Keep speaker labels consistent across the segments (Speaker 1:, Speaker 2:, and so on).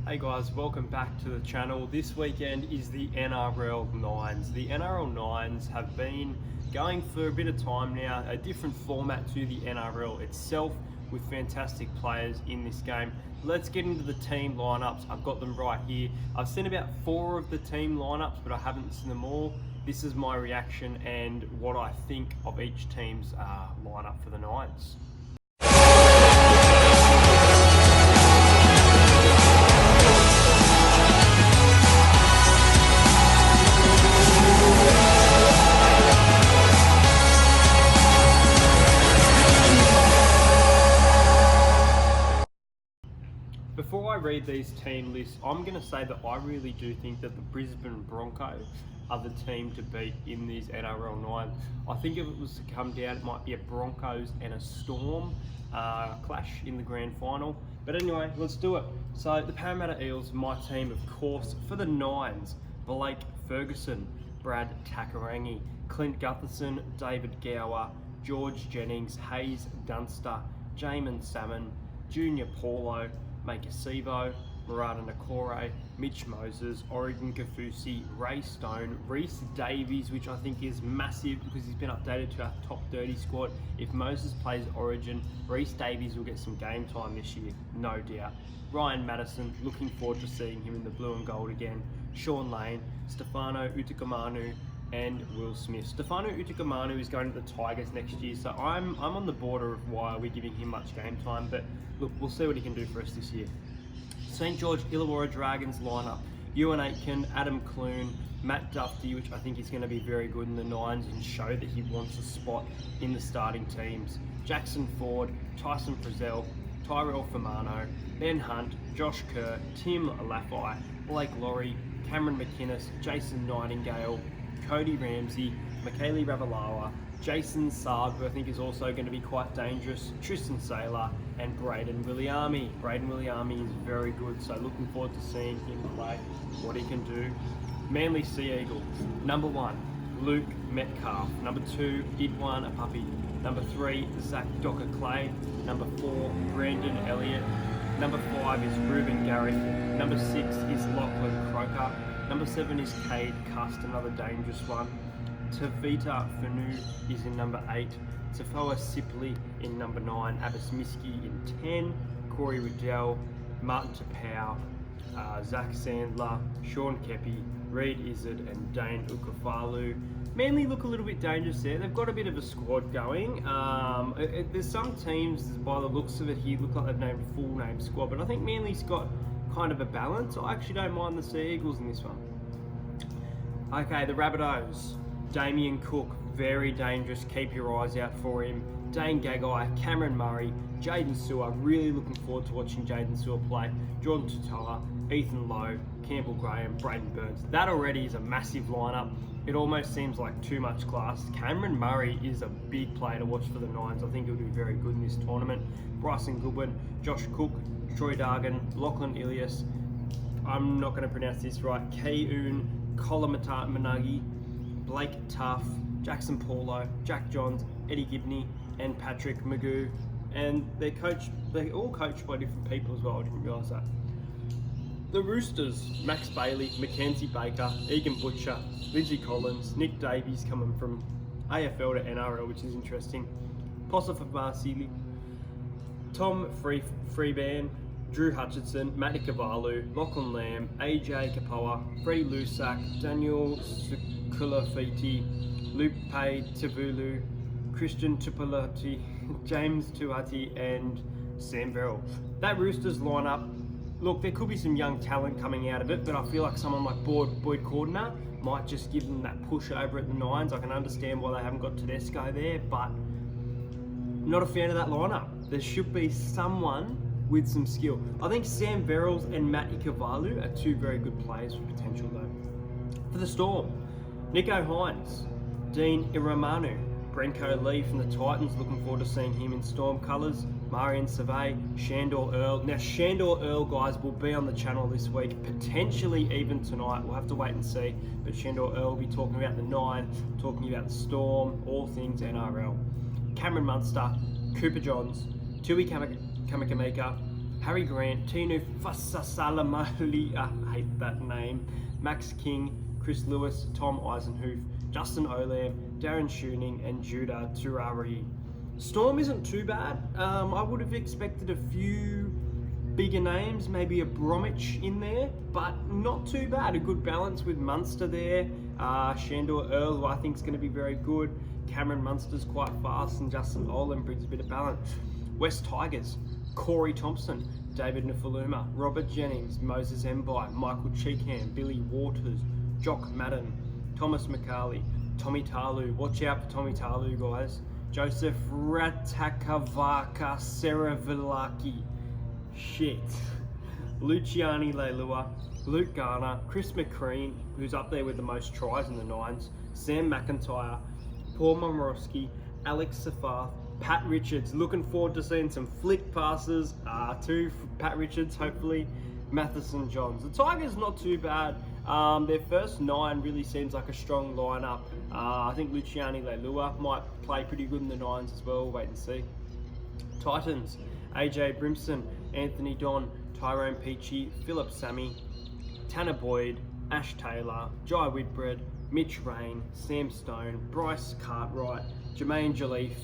Speaker 1: Hey guys, welcome back to the channel. This weekend is the NRL Nines. The NRL Nines have been going for a bit of time now, a different format to the NRL itself with fantastic players in this game. Let's get into the team lineups. I've got them right here. I've seen about 4 of the team lineups, but I haven't seen them all. This is my reaction and what I think of each team's lineup for the Nines. Before I read these team lists, I'm going to say that I really do think that the Brisbane Broncos are the team to beat in these NRL 9. I think if it was to come down, it might be a Broncos and a Storm clash in the grand final. But anyway, let's do it. So the Parramatta Eels, my team, of course, for the Nines: Blake Ferguson, Brad Takairangi, Clint Gutherson, David Gower, George Jennings, Hayes Dunster, Jamin Salmon, Junior Paulo, Maika Sivo, Murata Nakore, Mitch Moses, Oregon Kafusi, Ray Stone, Reese Davies, which I think is massive because he's been updated to our top 30 squad. If Moses plays Origin, Reese Davies will get some game time this year, no doubt. Ryan Madison, looking forward to seeing him in the blue and gold again. Sean Lane, Stefano Utoikamanu, and Will Smith. Stefano Utoikamanu is going to the Tigers next year, so I'm on the border of why we're giving him much game time, but look, we'll see what he can do for us this year. St George Illawarra Dragons lineup: Ewan Aitken, Adam Clune, Matt Duffy, which I think is going to be very good in the Nines and show that he wants a spot in the starting teams. Jackson Ford, Tyson Frizzell, Tyrell Famano, Ben Hunt, Josh Kerr, Tim Laffey, Blake Laurie, Cameron McInnes, Jason Nightingale, Cody Ramsey, Michaeli Ravalawa, Jason Saab, who I think is also going to be quite dangerous, Tristan Saylor, and Braden Williami. Braden Williami is very good, so looking forward to seeing him play, what he can do. Manly Sea Eagles: number 1, Luke Metcalf; number 2, Idwan Apapi; number 3, Zach Docker Clay; number 4, Brandon Elliott; number 5 is Ruben Garrick; number 6 is Lachlan Croker; number 7 is Cade Cust, another dangerous one. Tavita Fanu is in number 8, Tafoa Sipley in number 9, Abbas Miski in 10, Corey Riddell, Martin Tapau, Zach Sandler, Sean Kepi, Reid Izzard, and Dane Ukafalu. Manly look a little bit dangerous there. They've got a bit of a squad going. There's some teams, by the looks of it here, look like they've named a full name squad, but I think Manly's got kind of a balance. I actually don't mind the Sea Eagles in this one. Okay, the Rabbitohs: Damien Cook, very dangerous, keep your eyes out for him. Dane Gagai, Cameron Murray, Jaden Sewer, really looking forward to watching Jaden Sewer play. Jordan Tutoa, Ethan Lowe, Campbell Graham, Braden Burns. That already is a massive lineup. It almost seems like too much class. Cameron Murray is a big player to watch for the Nines. I think he'll do very good in this tournament. Bryson Goodwin, Josh Cook, Troy Dargan, Lachlan Ilias, I'm not going to pronounce this right, Keun Kolamata Managi, Blake Tuff, Jackson Paulo, Jack Johns, Eddie Gibney, and Patrick Magoo. And they're all coached by different people as well, I didn't realise that. The Roosters: Max Bailey, Mackenzie Baker, Egan Butcher, Lindsay Collins, Nick Davies coming from AFL to NRL, which is interesting. Posa Fafasili, Tom Freeban, Drew Hutchinson, Matty Kavalu, Lachlan Lamb, AJ Kapoa, Freddie Lusak, Daniel Sukulafiti, Luke Tavulu, Christian Tupulati, James Tuati, and Sam Verrill. That Roosters lineup, look, there could be some young talent coming out of it, but I feel like someone like Boyd Cordner might just give them that push over at the Nines. I can understand why they haven't got Tedesco there, but I'm not a fan of that lineup. There should be someone with some skill. I think Sam Verrills and Matty Kavalu are 2 very good players with potential though. For the Storm: Nico Hines, Dean Iramanu, Brenko Lee from the Titans, looking forward to seeing him in Storm colours. Marion Survey, Shandor Earl. Now Shandor Earl, guys, will be on the channel this week, potentially even tonight. We'll have to wait and see. But Shandor Earl will be talking about the Nine, talking about the Storm, all things NRL. Cameron Munster, Cooper Johns, Tui Kamakamika, Harry Grant, Tinu Fasasalamali, I hate that name, Max King, Chris Lewis, Tom Eisenhoof, Justin Olam, Darren Schooning, and Judah Turari. Storm isn't too bad. I would have expected a few bigger names, maybe a Bromwich in there, but not too bad. A good balance with Munster there. Shandor Earl, who I think is going to be very good. Cameron Munster's quite fast, and Justin Olam brings a bit of balance. West Tigers, Corey Thompson, David Nufaluma, Robert Jennings, Moses Mbai, Michael Cheekham, Billy Waters, Jock Madden, Thomas McCarley, Tommy Talu. Watch out for Tommy Talu, guys. Joseph Ratakavaka Seravilaki. Shit. Luciani Leilua, Luke Garner, Chris McCrean, who's up there with the most tries in the Nines, Sam McIntyre, Paul Momorowski, Alex Safath, Pat Richards. Looking forward to seeing some flick passes to Pat Richards, hopefully. Matheson Johns. The Tigers not too bad. Their first 9 really seems like a strong lineup. I think Luciani Leilua might play pretty good in the Nines as well. Wait and see. Titans, AJ Brimson, Anthony Don, Tyrone Peachy, Philip Sammy, Tanner Boyd, Ash Taylor, Jai Whitbread, Mitch Rain, Sam Stone, Bryce Cartwright, Jermaine Jaleef,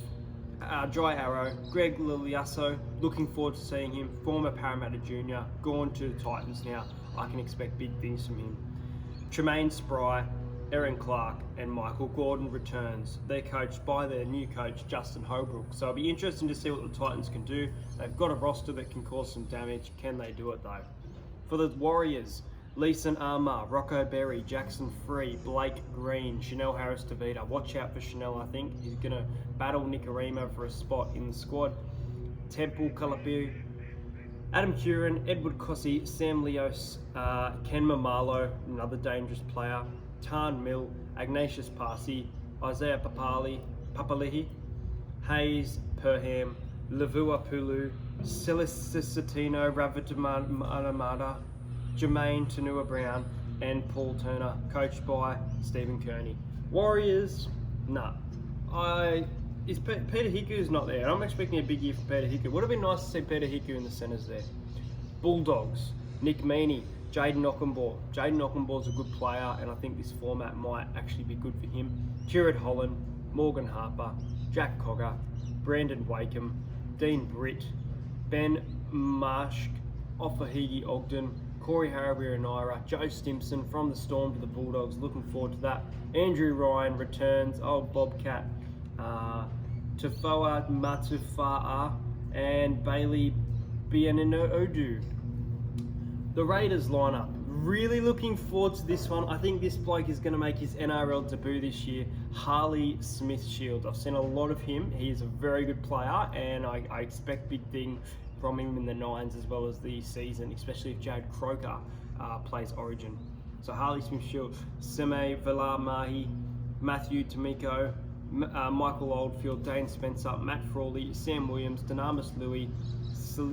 Speaker 1: Dry Arrow, Greg Liliasso. Looking forward to seeing him. Former Parramatta Junior, gone to the Titans now. I can expect big things from him. Tremaine Spry, Erin Clark, and Michael Gordon returns. They're coached by their new coach, Justin Holbrook. So it'll be interesting to see what the Titans can do. They've got a roster that can cause some damage. Can they do it though? For the Warriors, Leeson Armour, Rocco Berry, Jackson Free, Blake Green, Chanel Harris-Tavita. Watch out for Chanel, I think. He's going to battle Nicarima for a spot in the squad. Temple Kalapiu, Adam Curran, Edward Cossey, Sam Leos, Ken Mamalo, another dangerous player, Tarn Mill, Ignatius Parsi, Isaiah Papalihi, Hayes Perham, Lavua Pulu, Celestino Ravitamanamada, Jermaine Tanua Brown, and Paul Turner, coached by Stephen Kearney. Warriors, nah. Peter Hiku's not there. I'm expecting a big year for Peter Hiku. Would have been nice to see Peter Hiku in the centres there. Bulldogs, Nick Meaney, Jaden Ockenbaugh. Jaden Ockenbaugh's a good player, and I think this format might actually be good for him. Jared Holland, Morgan Harper, Jack Cogger, Brandon Wakeham, Dean Britt, Ben Marsh, Ofahigi Ogden, Corey Harabiranaira, Joe Stimson from the Storm to the Bulldogs. Looking forward to that. Andrew Ryan returns, old Bobcat, Tufoa Matufa'a, and Bailey Bianinodu. The Raiders lineup. Really looking forward to this one. I think this bloke is going to make his NRL debut this year. Harley Smith-Shields. I've seen a lot of him. He is a very good player, and I expect big things from him in the Nines as well as the season, especially if Jared Croker plays Origin. So Harley Smith-Shields, Seme Vilamahi, Matthew Tamiko, Michael Oldfield, Dane Spencer, Matt Frawley, Sam Williams, Dynamis Louis,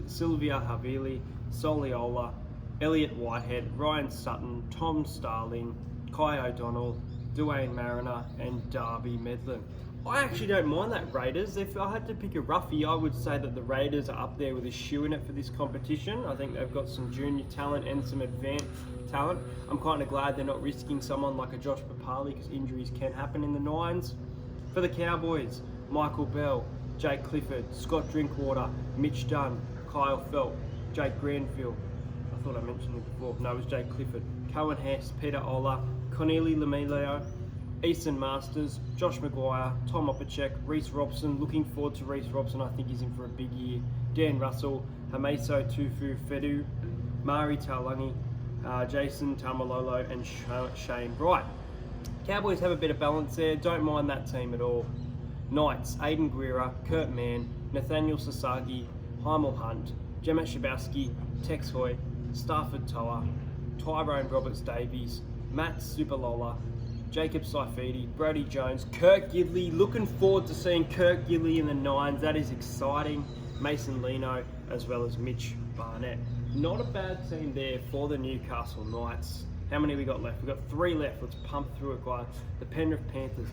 Speaker 1: Sylvia Havili, Soliola, Elliot Whitehead, Ryan Sutton, Tom Starling, Kai O'Donnell, Duane Mariner, and Darby Medlin. I actually don't mind that Raiders. If I had to pick a roughie, I would say that the Raiders are up there with a shoe in it for this competition. I think they've got some junior talent and some advanced talent. I'm kind of glad they're not risking someone like a Josh Papali because injuries can happen in the Nines. For the Cowboys, Michael Bell, Jake Clifford, Scott Drinkwater, Mitch Dunn, Kyle Felt, Jake Granville. I thought I mentioned it before. No, it was Jake Clifford. Cohen Hess, Peter Ola, Corneli Lemilio, Easton Masters, Josh Maguire, Tom Opacek, Reece Robson. Looking forward to Reece Robson. I think he's in for a big year. Dan Russell, Hameso Tufu Fedu, Mari Talangi, Jason Tamalolo, and Shane Bright. Cowboys have a bit of balance there. Don't mind that team at all. Knights, Aiden Guerra, Kurt Mann, Nathaniel Sasagi, Heimel Hunt, Gemma Shabowski, Tex Hoy, Stafford Toa, Tyrone Roberts-Davies, Matt Supalola, Jacob Saifidi, Brody Jones, Kirk Gidley. Looking forward to seeing Kirk Gidley in the Nines. That is exciting. Mason Lino, as well as Mitch Barnett. Not a bad team there for the Newcastle Knights. How many we got left? We've got 3 left. Let's pump through it, guys. The Penrith Panthers,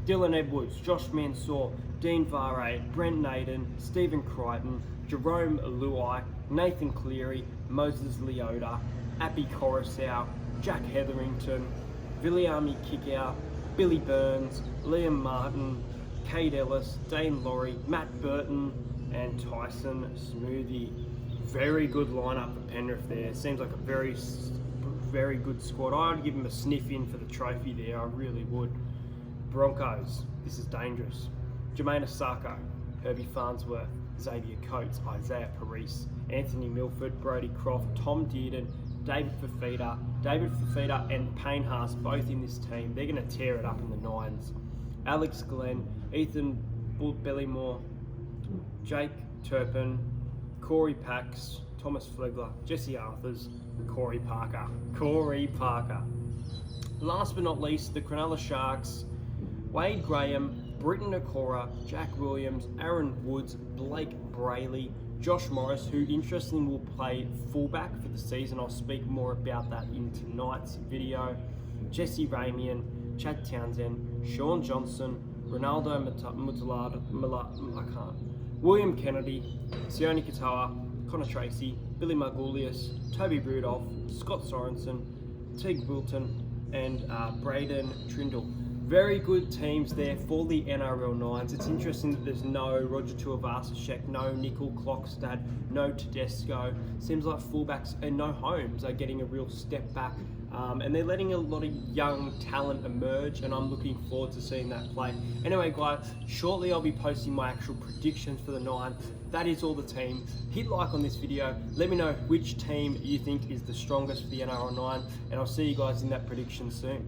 Speaker 1: Dylan Edwards, Josh Mansour, Dean Varade, Brent Naden, Stephen Crichton, Jerome Luai, Nathan Cleary, Moses Leota, Appy Coruscant, Jack Hetherington, Viliami Kickout, Billy Burns, Liam Martin, Cade Ellis, Dane Laurie, Matt Burton, and Tyson Smoothie. Very good lineup for Penrith there. Seems like a very good squad. I'd give him a sniff in for the trophy there, I really would. Broncos, this is dangerous. Jermaine Asako, Herbie Farnsworth, Xavier Coates, Isaiah Parise, Anthony Milford, Brodie Croft, Tom Dearden, David Fafita and Payne Haas both in this team. They're going to tear it up in the nines. Alex Glenn, Ethan Bellymore, Jake Turpin, Corey Pax, Thomas Flegler, Jesse Arthurs, Corey Parker. Last but not least, the Cronulla Sharks, Wade Graham, Britton Okora, Jack Williams, Aaron Woods, Blake Brayley, Josh Morris, who interestingly will play fullback for the season. I'll speak more about that in tonight's video. Jesse Ramian, Chad Townsend, Sean Johnson, Ronaldo William Kennedy, Sione Katoa, Connor Tracy, Billy Margulius, Toby Rudolph, Scott Sorensen, Teague Wilton, and Braden Trindle. Very good teams there for the NRL Nines. It's interesting that there's no Roger Tuivasa-Sheck, no Nickel Klokstad, no Tedesco. Seems like fullbacks and no Holmes are getting a real step back. And they're letting a lot of young talent emerge, and I'm looking forward to seeing that play. Anyway, guys, shortly I'll be posting my actual predictions for the Nine. That is all the team. Hit like on this video. Let me know which team you think is the strongest for the NRL Nine, and I'll see you guys in that prediction soon.